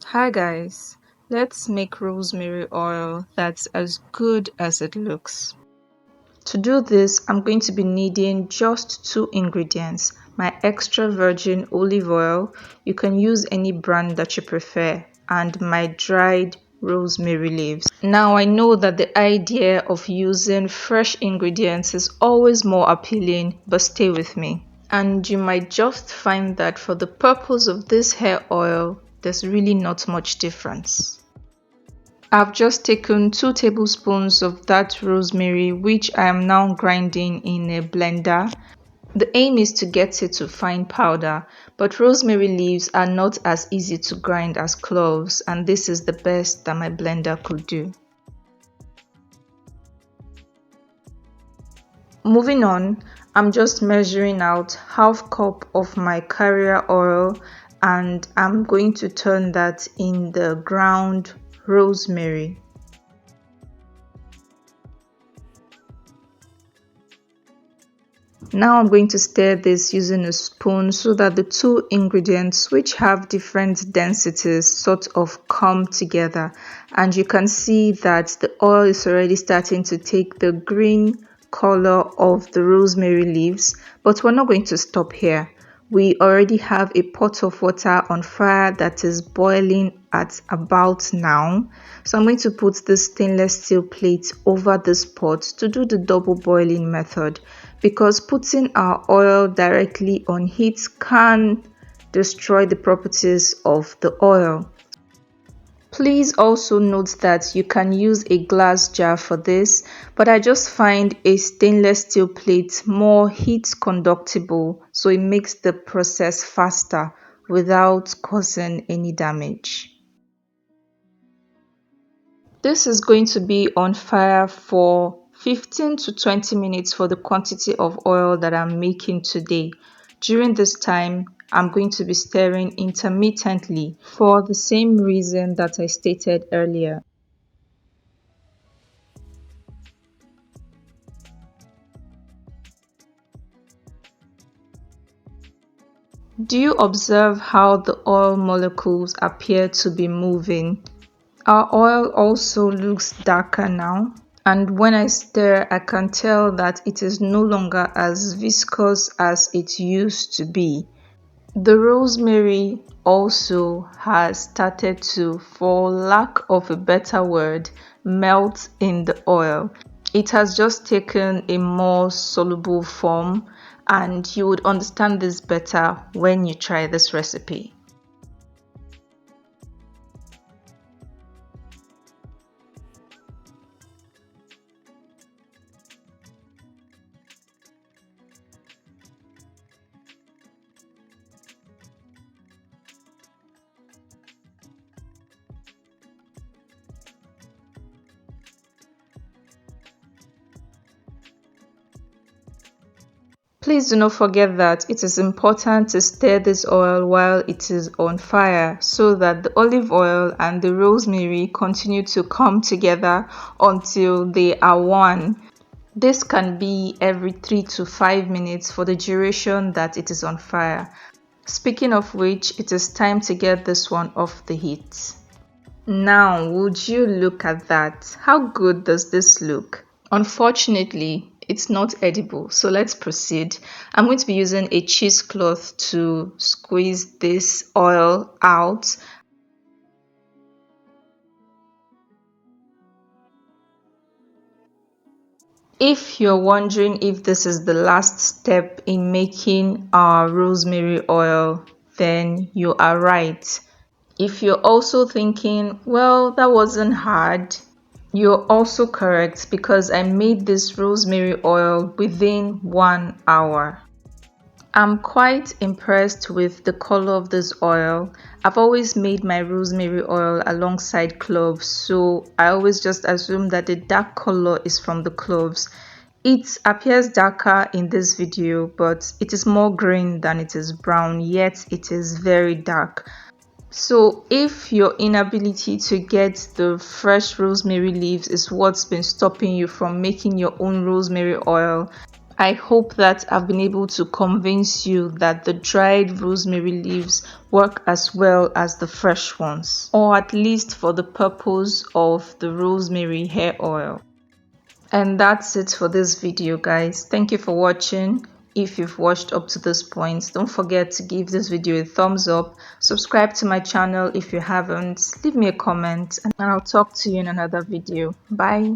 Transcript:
Hi guys, let's make rosemary oil that's as good as it looks. To do this, I'm going to be needing just two ingredients: my extra virgin olive oil, you can use any brand that you prefer, and my dried rosemary leaves. Now I know that the idea of using fresh ingredients is always more appealing, but stay with me. And you might just find that for the purpose of this hair oil, there's really not much difference. I've just taken 2 tablespoons of that rosemary, which I am now grinding in a blender. The aim is to get it to fine powder, but rosemary leaves are not as easy to grind as cloves, and this is the best that my blender could do. Moving on, I'm just measuring out half cup of my carrier oil and I'm going to turn that in the ground rosemary. Now I'm going to stir this using a spoon so that the two ingredients, which have different densities, sort of come together, and you can see that the oil is already starting to take the green color of the rosemary leaves. But we're not going to stop here. We already have a pot of water on fire that is boiling at about now. So I'm going to put this stainless steel plate over this pot to do the double boiling method, because putting our oil directly on heat can destroy the properties of the oil. Please also note that you can use a glass jar for this, but I just find a stainless steel plate more heat conductible, so it makes the process faster without causing any damage. This is going to be on fire for 15 to 20 minutes for the quantity of oil that I'm making today. During this time, I'm going to be stirring intermittently for the same reason that I stated earlier. Do you observe how the oil molecules appear to be moving? Our oil also looks darker now, and when I stir, I can tell that it is no longer as viscous as it used to be. The rosemary also has started to, for lack of a better word, melt in the oil. It has just taken a more soluble form, and you would understand this better when you try this recipe. Please do not forget that it is important to stir this oil while it is on fire so that the olive oil and the rosemary continue to come together until they are one. This can be every 3 to 5 minutes for the duration that it is on fire. Speaking of which, it is time to get this one off the heat. Now, would you look at that? How good does this look? Unfortunately, it's not edible, so let's proceed. I'm going to be using a cheesecloth to squeeze this oil out. If you're wondering if this is the last step in making our rosemary oil, then you are right. If you're also thinking, well, that wasn't hard, you're also correct, because I made this rosemary oil within 1 hour. I'm quite impressed with the color of this oil. I've always made my rosemary oil alongside cloves, so I always just assume that the dark color is from the cloves. It appears darker in this video, but it is more green than it is brown, yet it is very dark. So if your inability to get the fresh rosemary leaves is what's been stopping you from making your own rosemary oil, I hope that I've been able to convince you that the dried rosemary leaves work as well as the fresh ones, or at least for the purpose of the rosemary hair oil. And that's it for this video, guys. Thank you for watching. If you've watched up to this point, don't forget to give this video a thumbs up, subscribe to my channel if you haven't, leave me a comment, and I'll talk to you in another video. Bye.